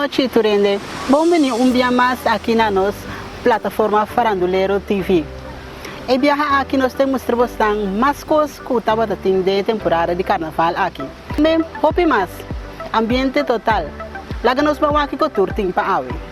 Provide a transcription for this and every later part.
noche, Turende. Bienvenido un día más aquí en la plataforma Farandulero TV. E viaja aqui nós temos mostrando mais coisas que estava de temporada de carnaval aqui. Também, hope mais, ambiente total. Lá que nós vamos aqui com o tour para a água.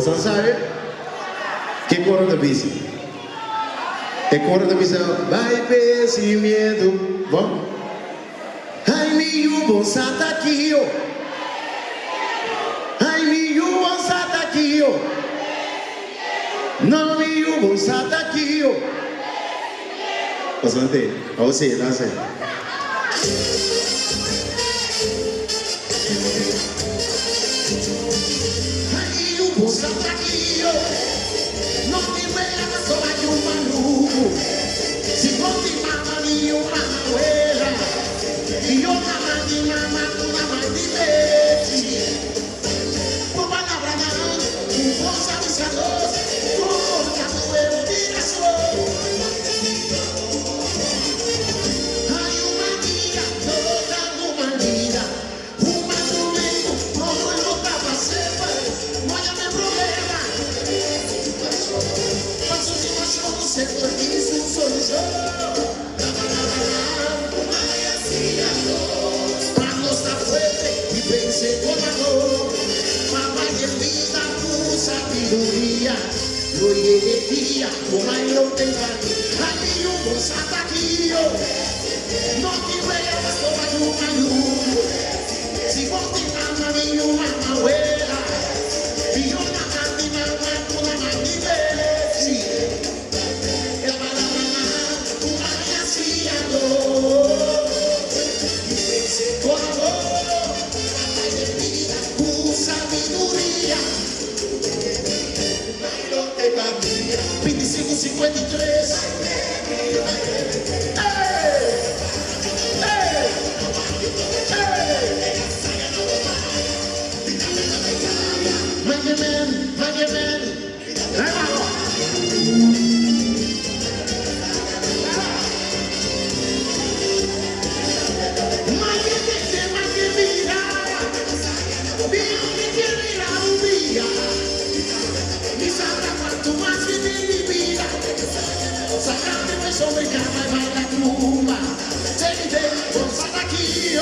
Você sabe? Que coro da bici? É coro da bici. Vai ver sem medo. Vamos? Ai, meu bom sata aqui, ó. Ai, meu bom sata aqui, ó. Não, meu bom sata aqui, ó. Você não tem? A você, não sei. No te veas como hay un maluco. Si vos te mamá ni yo mamá abuela, y yo mamá ni mamá, tu mamá ni leche. Por palabra nada, tu voz avisador, por la nueva dilación. Hay una vida, toda una vida, un maluco, todo lo que va a ser, no hay problema. Passo de machão no setor, isso um sorriso. Manos da fuerte y pensé con amor. Mamá y vida tu sabiduría. Lo llegué como yo te gané. Aquí un bozataquillo. No te veas como hay un ayuno. Si vos te amas, mi mamá abuela. Y yo la canto y mamá, tu mamá ni leche. El palabra tu madre hacía y pensé con amor, mamá de vida, tu sabiduría. No te cambia. 25-53. Sobre cama e vai na tumba. Tem dentro, sai daqui,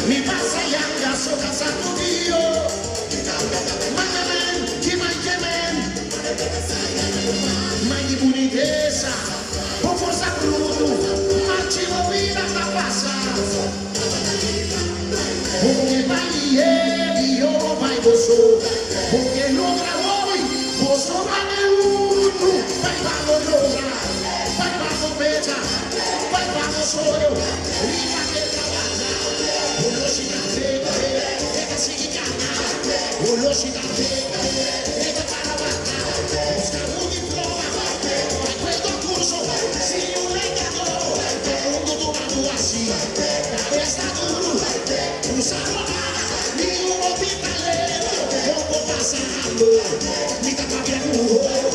me passa e anda, sou casado dio. Mangamen, que mangamen. Mãe de boniteza, com força bruto, martino vida na passa. Porque vai ele, eu vai você. Porque não gravou, você vai outro, vai valorar. Vai para sonho, riba que trabalha. O loja da feira, pega se enganar. O loja da feira, pega para matar. Busca um diploma, vai para o curso. Se o legador, o mundo do lado assim. Cabeça duro, usa a e o hospitaleiro. Vou passando, me dá pra ver o rolo.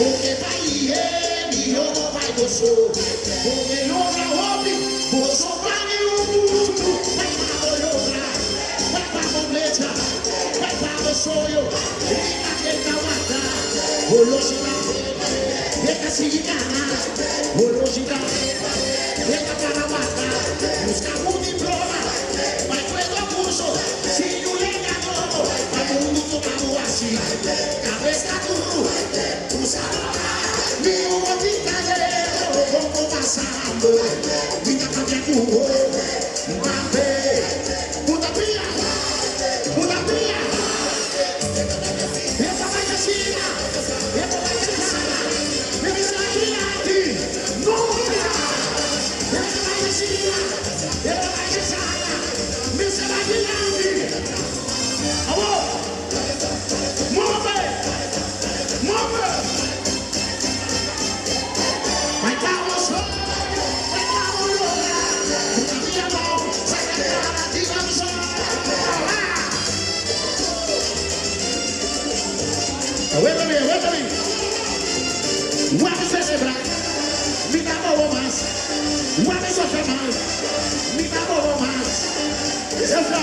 Porque vai ele, eu não vai você. O melhor da homem, você vai o mundo. Vai para o lugar, vai para a completa, vai para o sonho. Liga que tá matando. O longe da frente, deixa se enganar. O longe da frente, deixa para matar. Busca um diploma, vai para o curso. Se o legador, vai o mundo tomado assim. cabeza tú sabes, mi boquita de poco pasando, mi cambia cubo, mate, puta pía, esta vallacina, me dice la guía a ti, nunca, esta vallacina, me dice la guía a ti, amor, mueve. Aguántame. Guarda ese cebra. Mira bobo más. Guarda eso más. Mira bobo más. Cebra.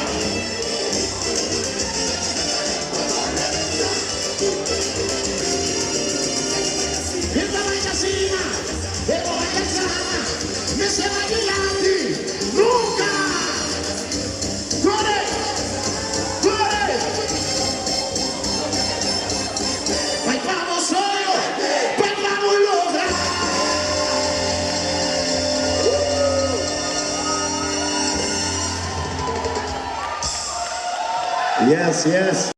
Esta vallacina, esta vallacina, me se va a guiar nunca. ¡Corre! ¡Ay, vamos solo! ¡Pues vamos a lograr! Yes.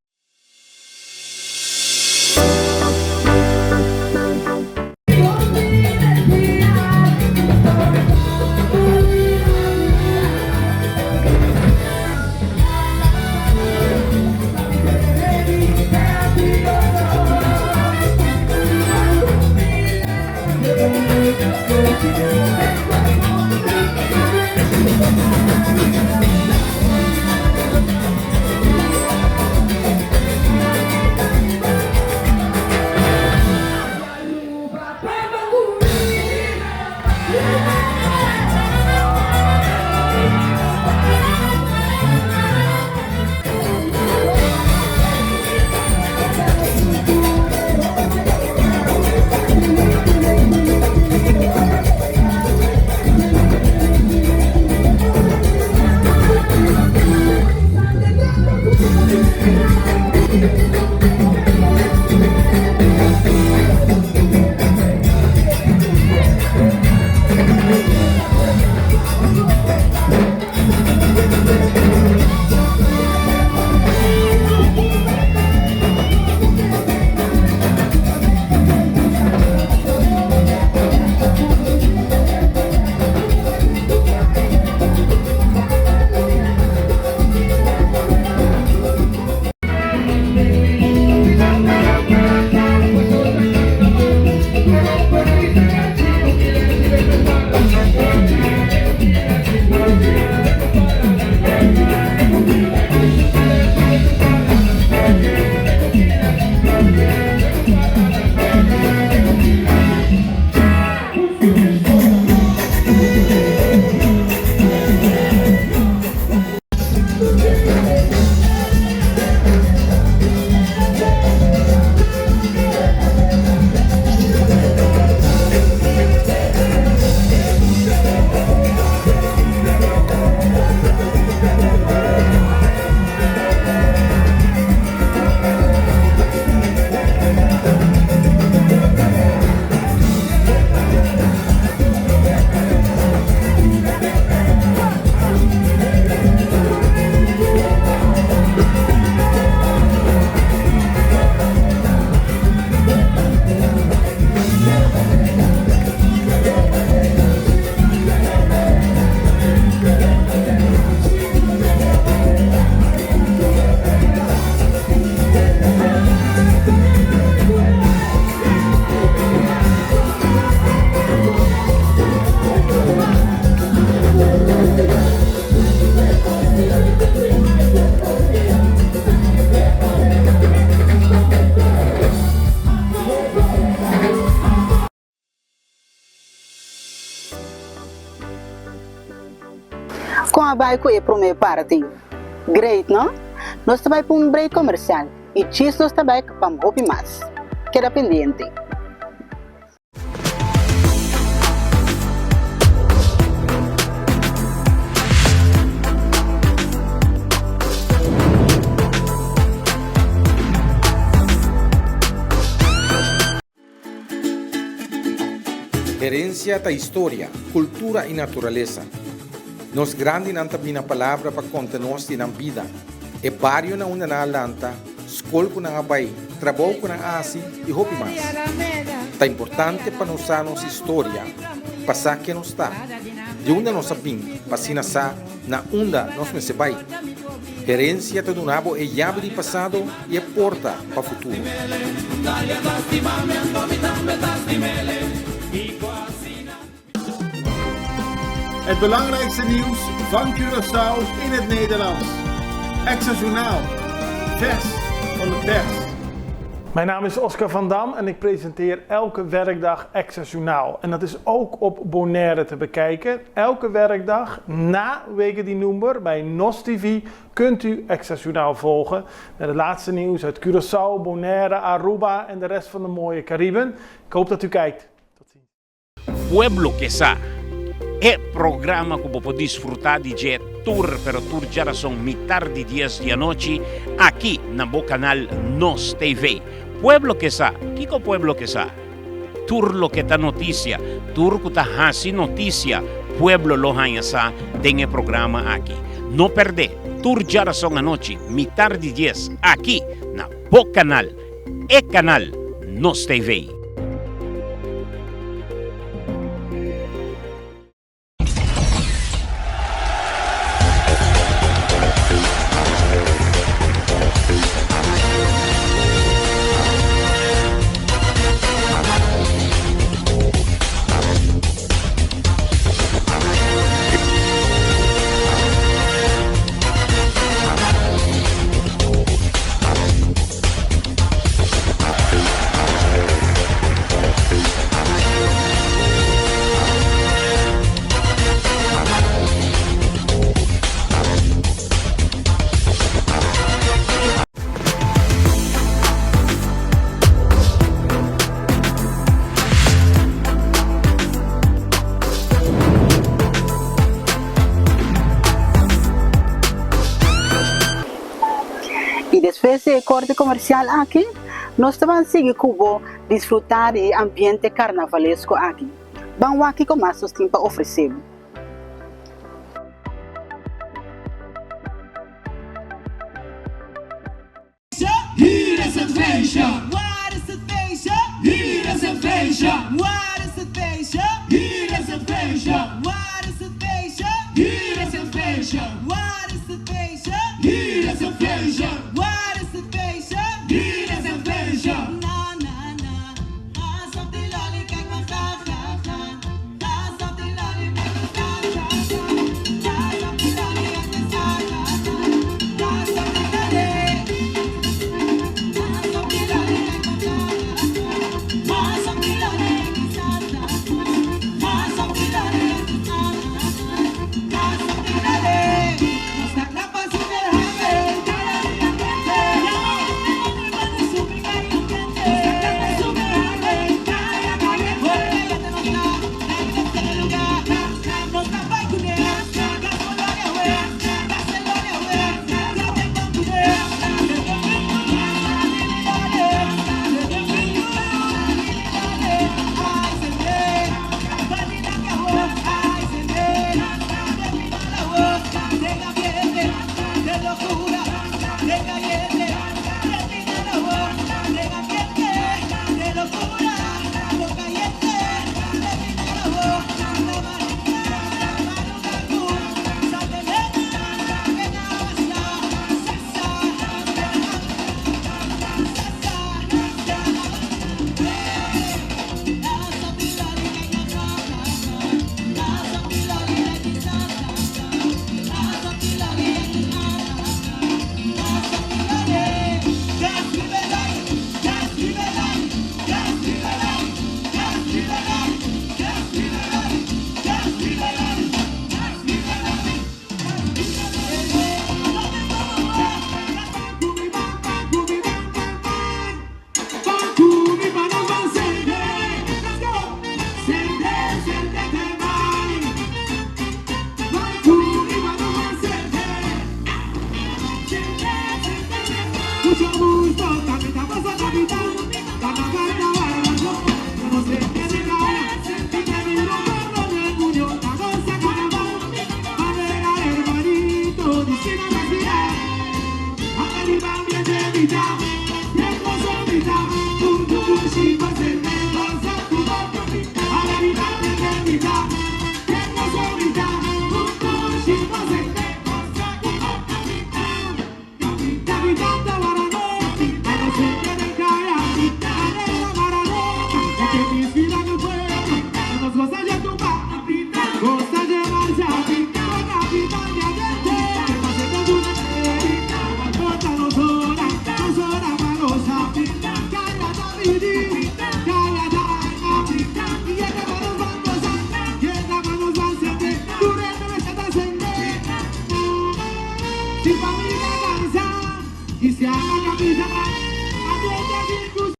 Com a Baico e primeira parte. Great, não? Nós também para um break comercial e nós também para um hobby mais. Queda pendiente. Herencia da história, cultura e natureza. Nos grande não também a palavra para contar-nos na vida. É barrio na una na lanta, escola com na abai, trabalho com na asi e roupa mais. É importante para nós a nossa história, passar que nos está. De onde nós sabemos, para sa na onda nós me se vai. Herência do nabo é chave de passado e é porta para o futuro. Het belangrijkste nieuws van Curaçao in het Nederlands. Extra Journaal, vers van de pers. Mijn naam is Oscar van Dam en ik presenteer elke werkdag Extra Journaal. En dat is ook op Bonaire te bekijken. Elke werkdag na Weken die Noember bij NOS TV kunt u Extra Journaal volgen. Met het laatste nieuws uit Curaçao, Bonaire, Aruba en de rest van de mooie Cariben. Ik hoop dat u kijkt. Tot ziens. Pueblo que sa é programa que você pode desfrutar de jet tour, pero tour já são mitad de 10 da noite aqui na bo canal NOS TV. Pueblo que sa, Kiko Pueblo que sa. Tour lo que tá notícia, tour que tá hasi notícia, Pueblo lo hanha sa, tem programa aqui. Não perder, tour já são a noite, mitad de 10 aqui na bo canal, canal NOS TV. E depois do corte comercial aqui, nós também seguimos Cuba desfrutar do ambiente carnavalesco aqui. Vamos aqui com mais os para oferecer. Hier is het feestje. Waar is het feestje? Hier is het feestje. Waar is het feestje? Hier is het feestje. Waar is het feestje? Hier is het feestje. Waar is het feestje? Hier is het feestje. Waar is het feestje? Hier is het feestje. Na na na. Gaas op die lolly, kijk maar ga ga ga. Gaas op die lolly, kijk maar ga ga ga. Gaas op die lolly, kijk maar ga ga ga. Gaas op die lolly. que te inspiran el pueblo. Nos gusta ya tumbar, gusta llevarse a ti, con capital de agente. Que pase con una bota nos hora para gozar. Calla Davidi, calla Daina, y en la mano van a gozar, y en la mano van a sentir, tú no me estás ascender. Si familia danza, y se haga camisa, adiós de discus.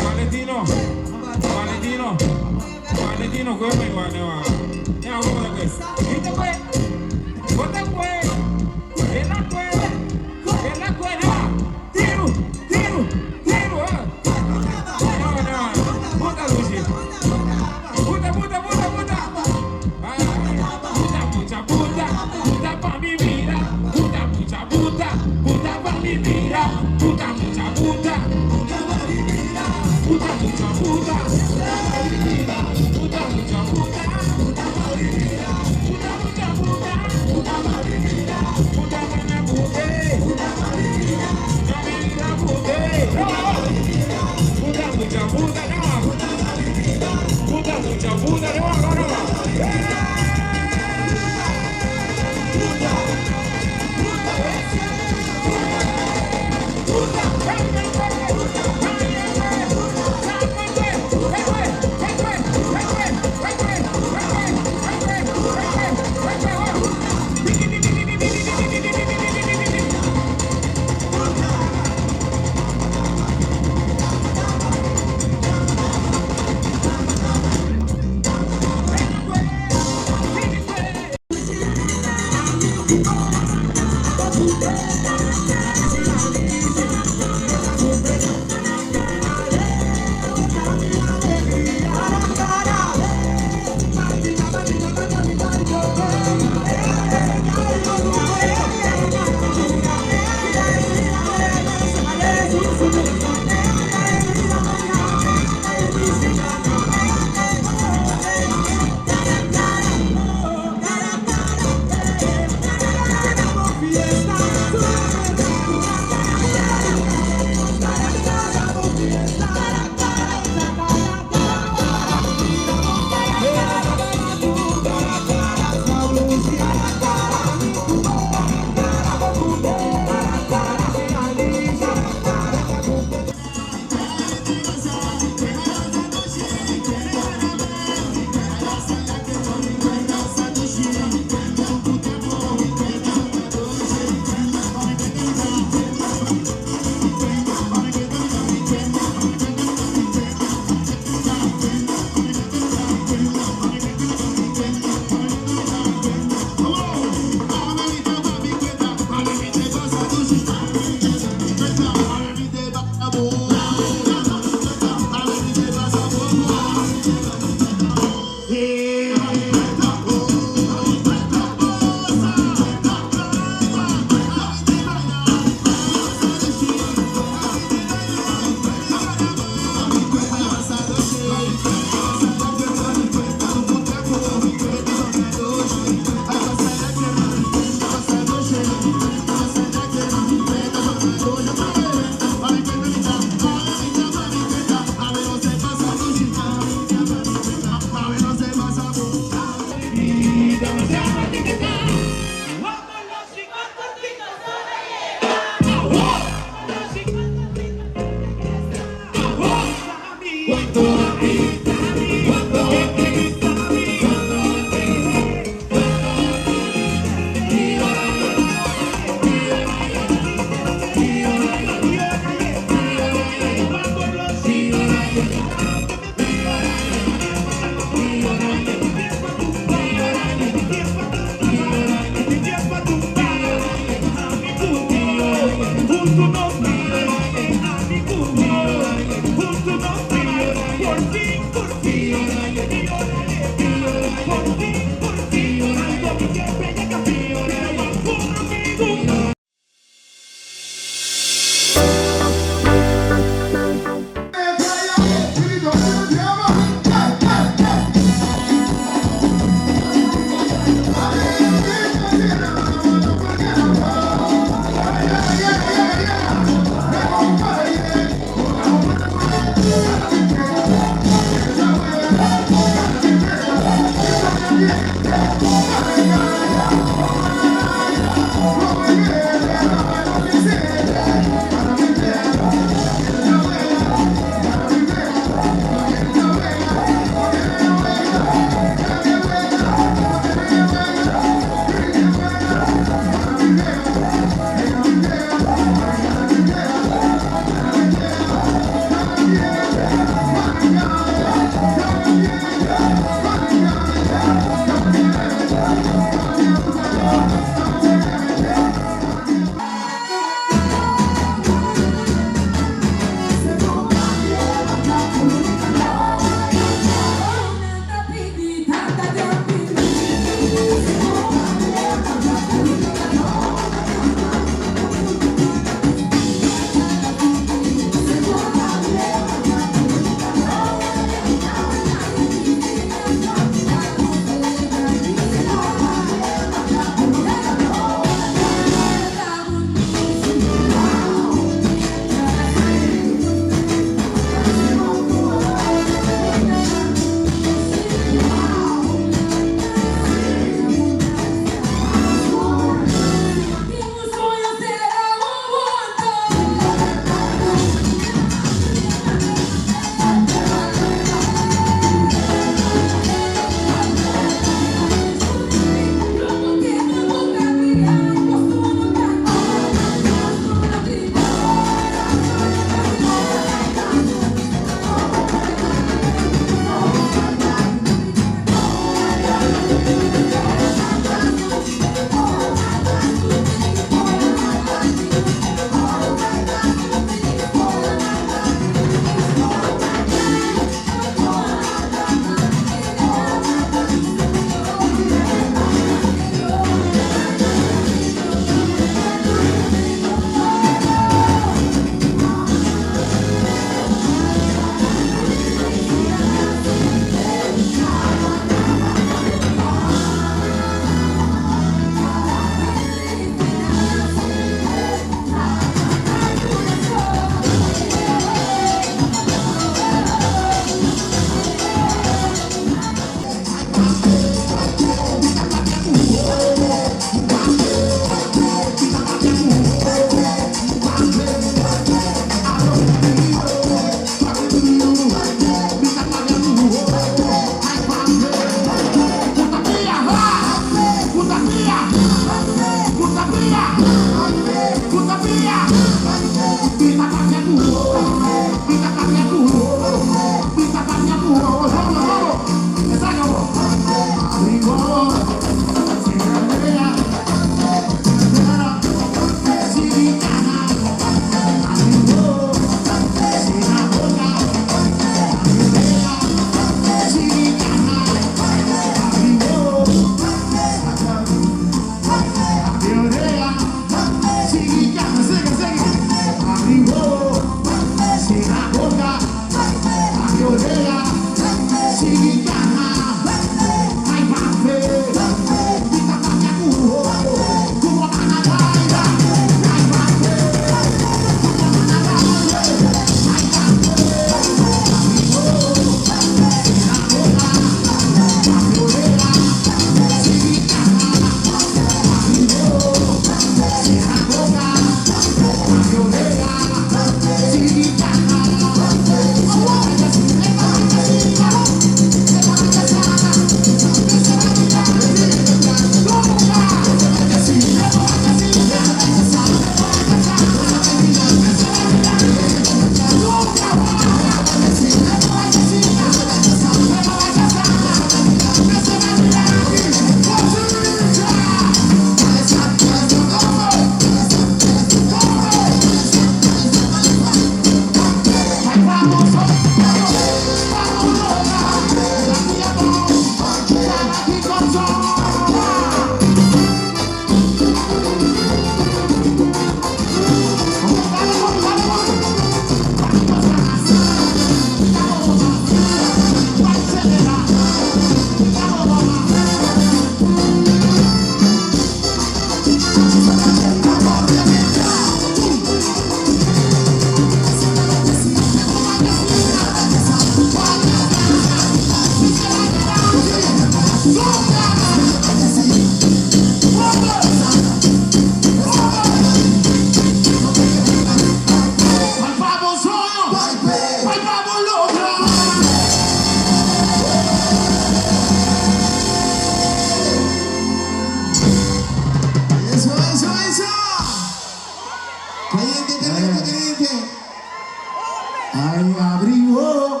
Ay, abrigo.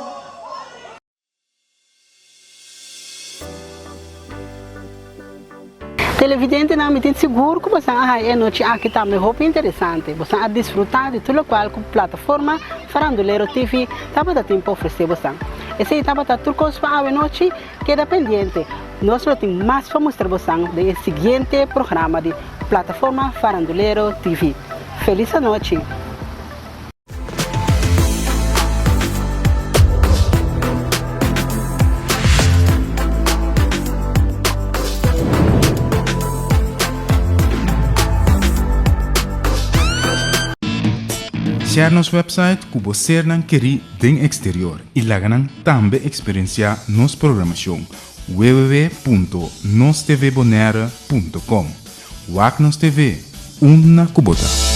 Televidente não me tem seguro que você é noite aqui também roupa interessante. Você a desfrutar de tudo qual com plataforma Farandulero TV estava da tempo oferecer você. Esse estava da turcos para a noite que é dependente. Nós não temos mais para mostrar você do seguinte programa de plataforma Farandulero TV. Feliz noite. Share nos website que você não quer den exterior e lá também experienciar nos programação www.nostvbonaire.com. WAC Nos TV, uma cubota.